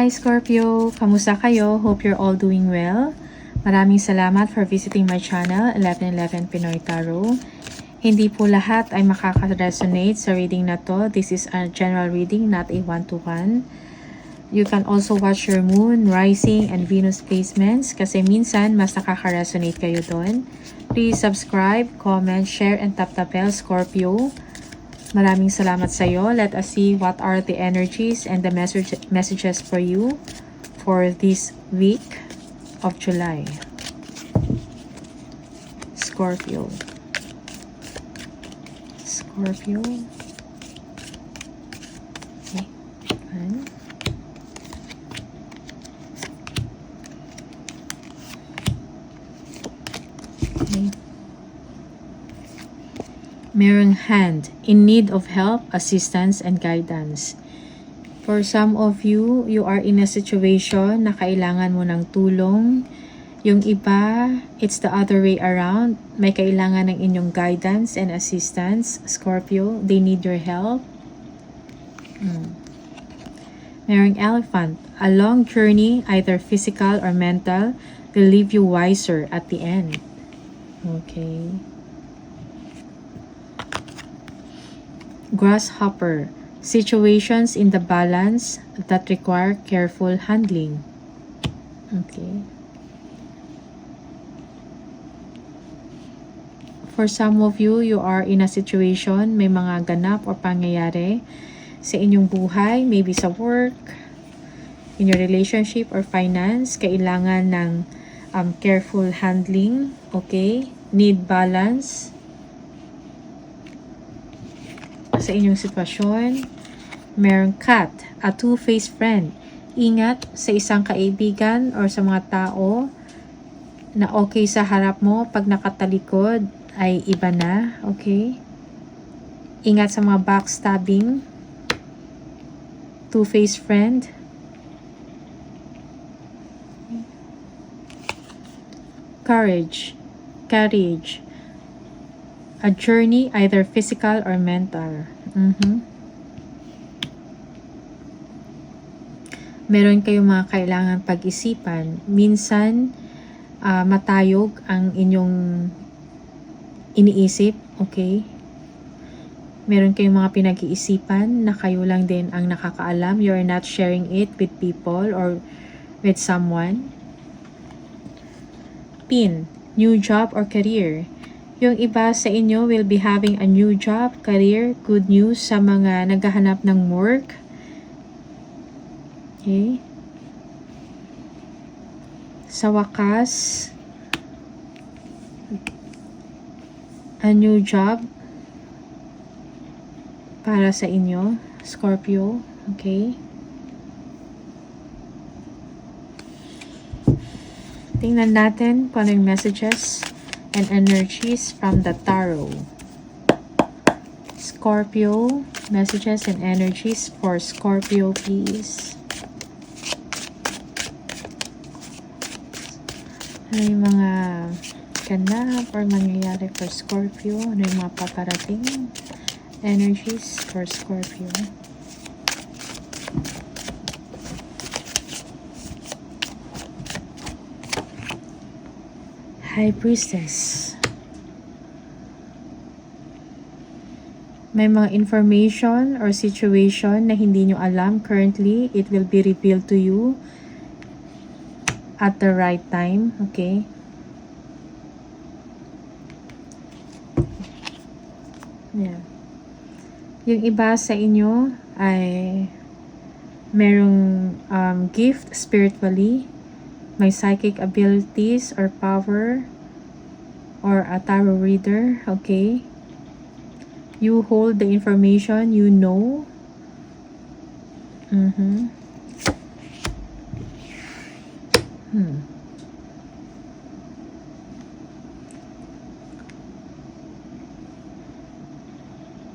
Hi Scorpio! Kamusta kayo? Hope you're all doing well. Maraming salamat for visiting my channel, 1111 Pinoy Tarot. Hindi po lahat ay makaka-resonate sa reading na to. This is a general reading, not a one-to-one. You can also watch your moon, rising, and Venus placements kasi minsan mas nakaka-resonate kayo doon. Please subscribe, comment, share, and tap the bell, Scorpio. Maraming salamat sa iyo. Let us see what are the energies and the messages for you for this week of July. Scorpio. Scorpio. Okay. One. Okay. Merong hand, in need of help, assistance, and guidance. For some of you, you are in a situation na kailangan mo ng tulong. Yung iba, it's the other way around. May kailangan ng inyong guidance and assistance. Scorpio, they need your help. Merong elephant, a long journey, either physical or mental, will leave you wiser at the end. Okay. Grasshopper, situations in the balance that require careful handling. Okay. For some of you, you are in a situation, may mga ganap o pangyayari sa inyong buhay, maybe sa work, in your relationship or finance, kailangan ng careful handling, okay? Need balance sa inyong sitwasyon. Merong cat, a two-faced friend. Ingat sa isang kaibigan or sa mga tao na okay sa harap mo, pag nakatalikod ay iba na, okay? Ingat sa mga backstabbing. Two-faced friend. Courage. A journey, either physical or mental. Meron kayong mga kailangan pag-isipan. Minsan, matayog ang inyong iniisip, okay? Meron kayong mga pinag-iisipan na kayo lang din ang nakakaalam. You're not sharing it with people or with someone. Pin, new job or career. Yung iba sa inyo will be having a new job, career, good news sa mga naghahanap ng work. Okay. Sa wakas, a new job para sa inyo, Scorpio. Okay. Tingnan natin kung ano yung messages and energies from the tarot. Scorpio, messages and energies for Scorpio, please. Ano yung mga ganap or mangyayari for Scorpio? Ano yung mga paparating energies for Scorpio? High Priestess. May mga information or situation na hindi nyo alam currently. It will be revealed to you at the right time. Okay? Yeah. Yung iba sa inyo ay merong gift spiritually. May psychic abilities or power or a tarot reader, okay? You hold the information, you know.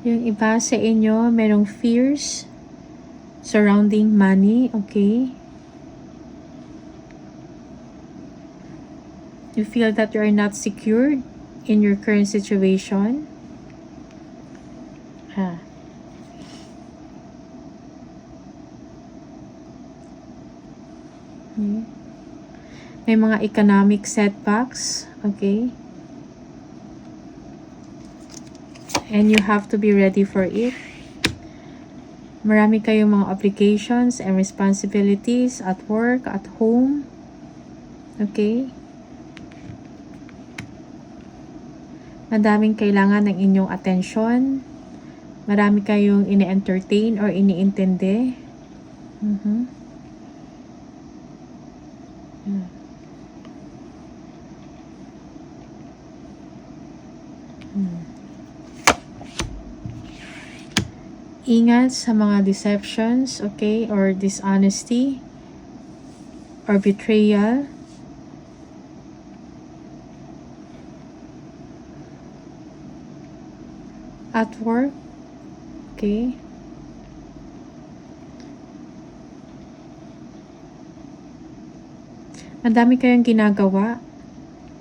Yung iba sa inyo, merong fears surrounding money, okay? You feel that you are not secured in your current situation. Ha. Okay. May mga economic setbacks. Okay. And you have to be ready for it. Marami kayong mga obligations and responsibilities at work, at home. Okay. Madaming kailangan ng inyong atensyon. Marami kayong ini-entertain or iniintindi. Ingat sa mga deceptions, okay, or dishonesty, or betrayal. At work, okay. Madami kayong ginagawa.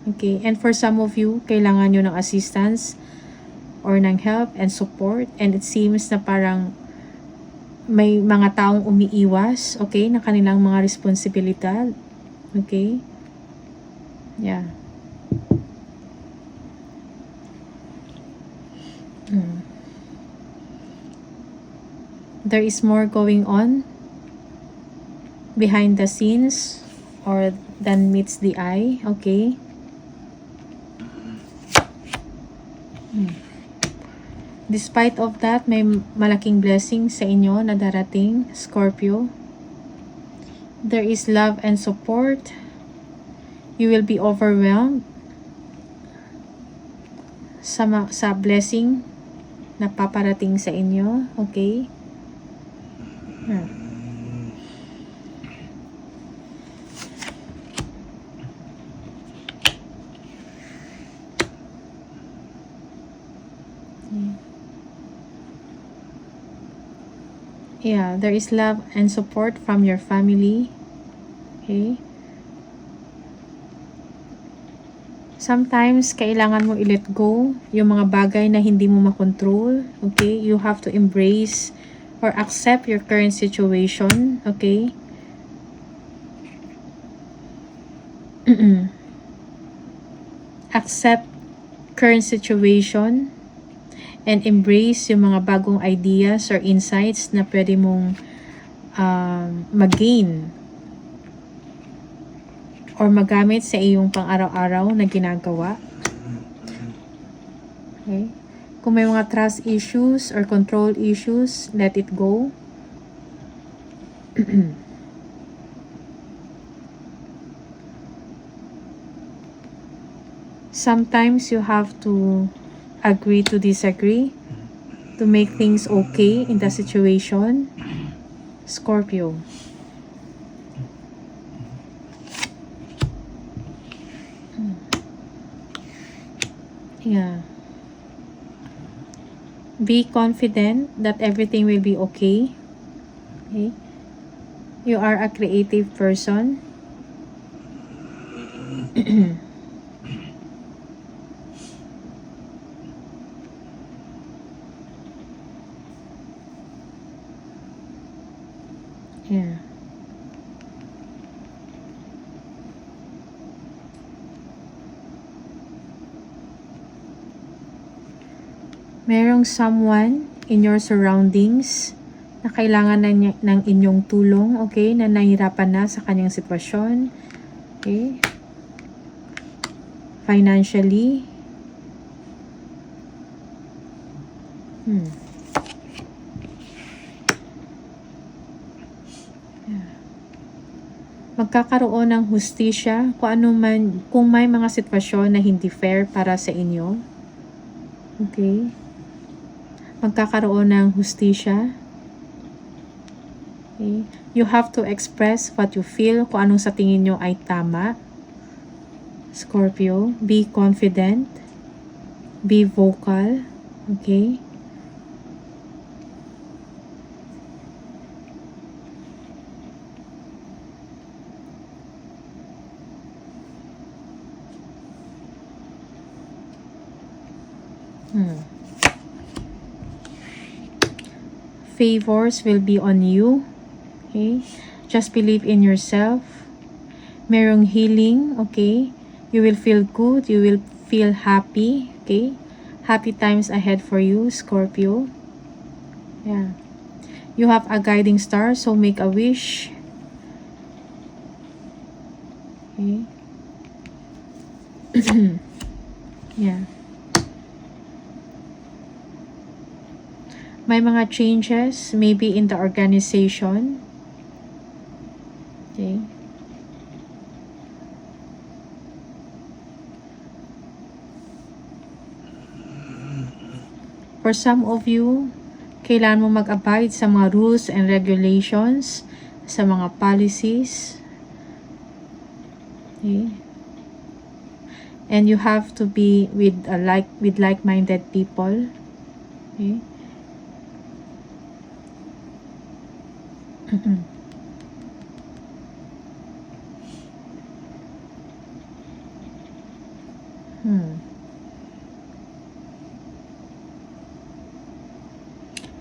Okay, and for some of you, kailangan nyo ng assistance or ng help and support, and it seems na parang may mga taong umiiwas, okay, na kanilang mga responsibilidad. Okay. Yeah. There is more going on behind the scenes or than meets the eye, okay? Despite of that, may malaking blessing sa inyo na darating, Scorpio. There is love and support. You will be overwhelmed sa blessing na paparating sa inyo, okay? Yeah, there is love and support from your family. Okay? Sometimes, kailangan mo i-let go yung mga bagay na hindi mo makontrol. Okay? You have to embrace or accept your current situation. Okay? Accept current situation and embrace yung mga bagong ideas or insights na pwede mong mag-gain or magamit sa iyong pang-araw-araw na ginagawa. Okay? Kung may mga trust issues or control issues, let it go. Sometimes you have to agree to disagree to make things okay in the situation, Scorpio. Yeah. Be confident that everything will be okay. Okay. You are a creative person. Yeah. Merong someone in your surroundings na kailangan ng inyong tulong, okay? Na nahihirapan na sa kanyang sitwasyon. Okay? Financially. Magkakaroon ng hustisya kung may mga sitwasyon na hindi fair para sa inyo. Okay? Magkakaroon ng hustisya. Okay? You have to express what you feel, kung anong sa tingin nyo ay tama. Scorpio, be confident. Be vocal. Okay? Favors will be on you. Okay? Just believe in yourself. Merong healing, okay? You will feel good, you will feel happy, okay? Happy times ahead for you, Scorpio. Yeah. You have a guiding star, so make a wish. Okay. Yeah. May mga changes, maybe in the organization. Okay. For some of you, kailangan mo mag-abide sa mga rules and regulations, sa mga policies. Okay. And you have to be with like-minded people. Okay.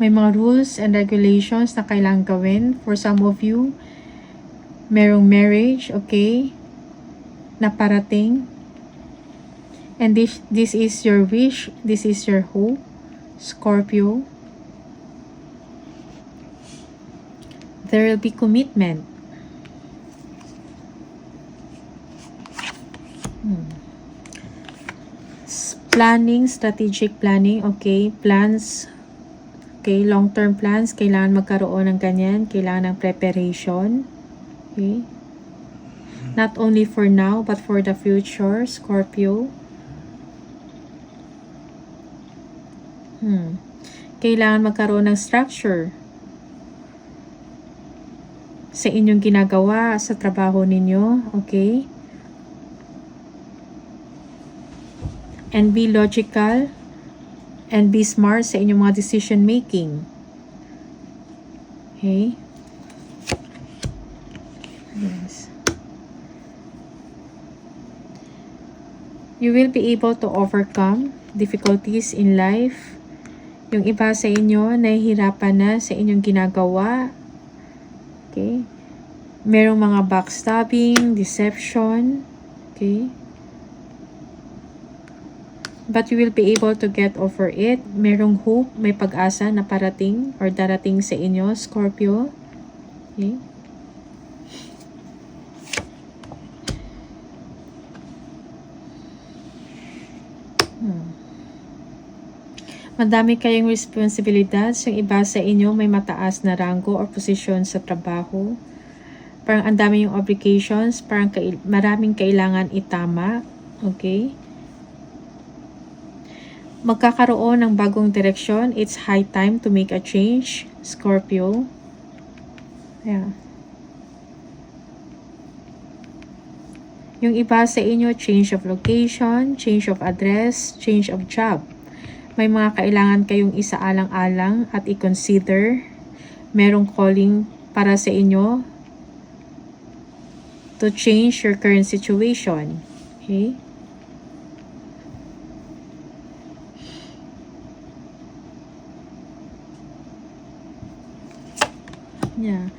May mga rules and regulations na kailangang gawin. For some of you, merong marriage, okay, na parating. And this is your wish, this is your hope, Scorpio. There will be commitment. Planning, strategic planning, okay, plans. Okay, long-term plans, kailangan magkaroon ng ganyan, kailangan ng preparation. Okay? Not only for now, but for the future, Scorpio. Kailangan magkaroon ng structure sa inyong ginagawa, sa trabaho ninyo. Okay? And be logical and be smart sa inyong mga decision making. Okay? Yes. You will be able to overcome difficulties in life. Yung iba sa inyo, nahihirapan na sa inyong ginagawa. Okay? Merong mga backstabbing, deception. Okay? But you will be able to get over it. Merong hope, may pag-asa na parating or darating sa inyo, Scorpio. Okay? Madami kayong responsibilidad. Yung iba sa inyo may mataas na rango or posisyon sa trabaho. Parang ang dami yung obligations. Parang maraming kailangan itama. Okay? Magkakaroon ng bagong direksyon. It's high time to make a change, Scorpio. Yeah. Yung iba sa inyo, change of location, change of address, change of job. May mga kailangan kayong isaalang-alang at i-consider. Merong calling para sa inyo to change your current situation. Okay? Yeah.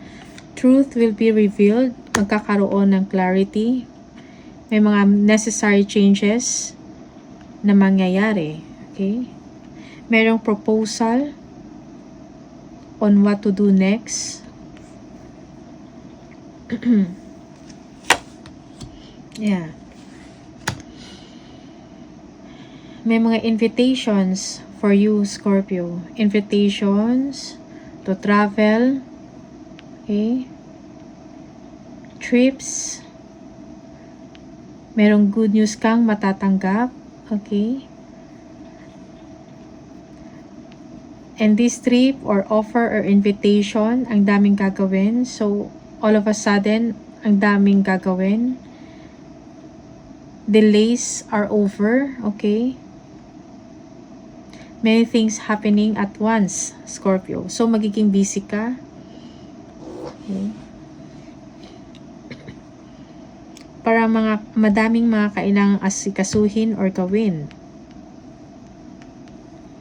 Truth will be revealed. Magkakaroon ng clarity. May mga necessary changes na mangyayari. Okay? Merong proposal on what to do next. Yeah. May mga invitations for you, Scorpio. Invitations to travel. Okay? Trips. Merong good news kang matatanggap. Okay? And this trip or offer or invitation, ang daming gagawin. So, all of a sudden, ang daming gagawin. Delays are over. Okay? Many things happening at once, Scorpio. So, magiging busy ka. Okay. Para madaming mga kailangang asikasuhin or gawin.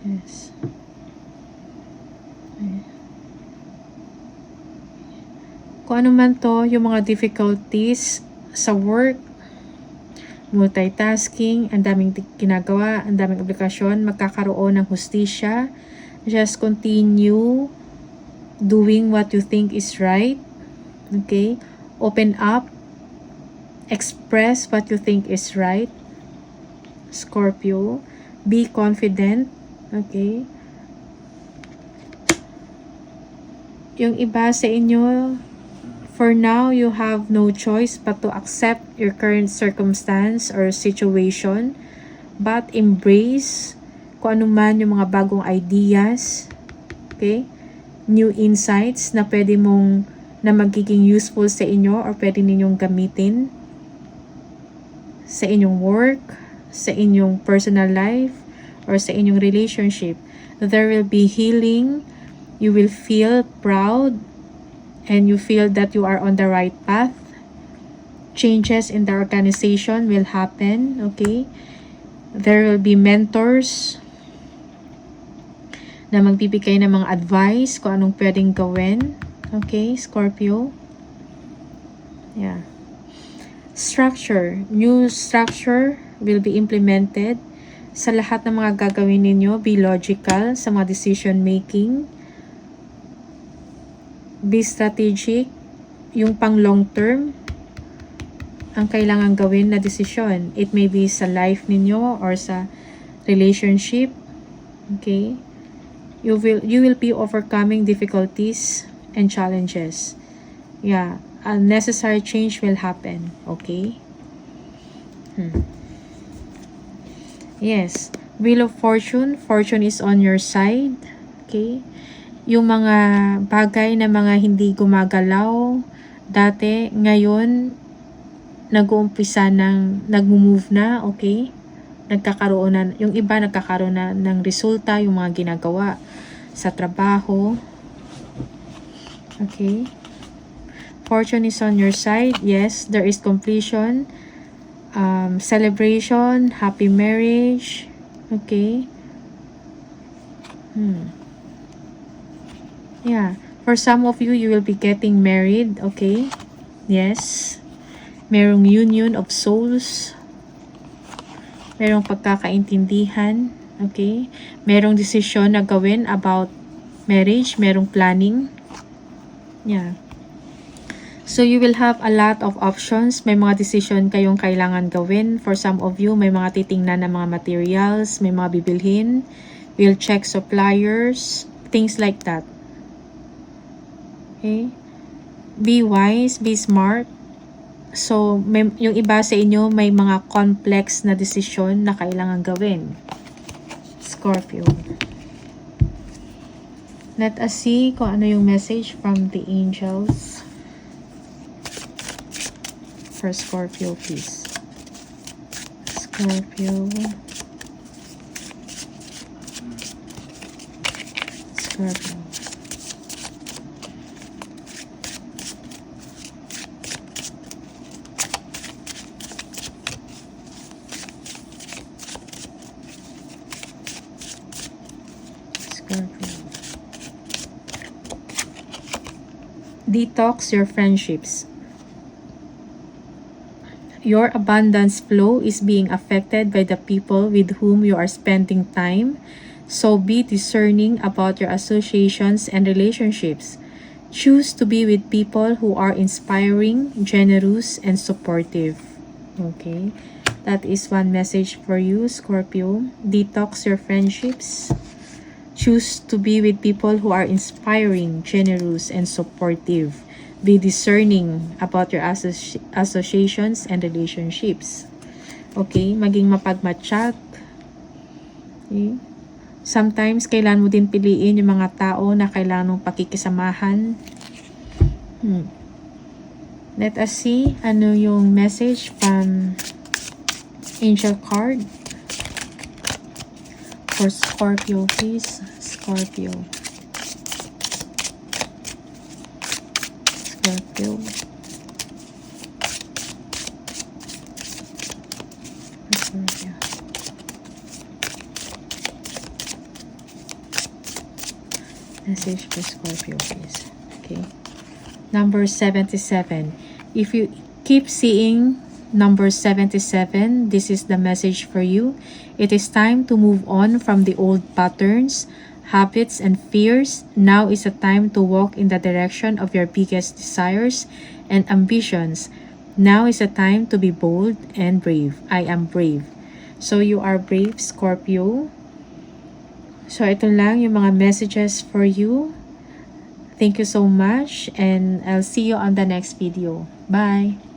Yes. Okay. Kung ano man to, yung mga difficulties, sa work, multitasking, ang daming ginagawa, ang daming aplikasyon, magkakaroon ng hustisya. Just continue doing what you think is right. Okay? Open up. Express what you think is right. Scorpio. Be confident. Okay? Yung iba sa inyo, for now, you have no choice but to accept your current circumstance or situation, but embrace kung ano man yung mga bagong ideas, okay? New insights na pwede mong, na magiging useful sa inyo or pwede ninyong gamitin sa inyong work, sa inyong personal life, or sa inyong relationship. There will be healing. You will feel proud and you feel that you are on the right path. Changes in the organization will happen, okay? There will be mentors na magbibigay ng mga advice kung anong pwedeng gawin. Okay, Scorpio? Yeah. Structure. New structure will be implemented sa lahat ng mga gagawin ninyo. Be logical sa mga decision making. Be strategic. Yung pang long term ang kailangan gawin na desisyon. It may be sa life ninyo or sa relationship. Okay? You will be overcoming difficulties and challenges. Yeah. A necessary change will happen. Okay? Yes. Wheel of Fortune. Fortune is on your side. Okay? Yung mga bagay na mga hindi gumagalaw dati, ngayon nag-uumpisa ng nagmo-move na, okay? Nagkakaroon na, yung iba nagkakaroon na ng resulta, yung mga ginagawa sa trabaho. Okay? Fortune is on your side. Yes, there is completion, celebration, happy marriage. Okay? Yeah. For some of you, you will be getting married. Okay? Yes. Merong union of souls. Merong pagkakaintindihan. Okay? Merong desisyon na gawin about marriage. Merong planning. Yeah. So, you will have a lot of options. May mga decision kayong kailangan gawin. For some of you, may mga titingnan na mga materials. May mga bibilhin. We'll check suppliers. Things like that. Okay? Be wise, be smart. So, yung iba sa inyo, may mga complex na desisyon na kailangan gawin. Scorpio. Let us see kung ano yung message from the angels. For Scorpio, please. Scorpio. Scorpio. Detox your friendships. Your abundance flow is being affected by the people with whom you are spending time, so be discerning about your associations and relationships. Choose to be with people who are inspiring, generous, and supportive. Okay, that is one message for you, Scorpio. Detox your friendships. Choose to be with people who are inspiring, generous, and supportive. Be discerning about your associations and relationships. Okay? Maging mapagmatsyag. Okay? Sometimes, kailangan mo din piliin yung mga tao na kailangan mong pakikisamahan. Let us see ano yung message from Angel card. For Scorpio, please. Scorpio. Scorpio. Scorpio. Message for Scorpio, please. Okay. Number 77. If Keep seeing number 77. This is the message for you. It is time to move on from the old patterns, habits, and fears. Now is the time to walk in the direction of your biggest desires and ambitions. Now is the time to be bold and brave. I am brave. So you are brave, Scorpio. So ito lang yung mga messages for you. Thank you so much and I'll see you on the next video. Bye!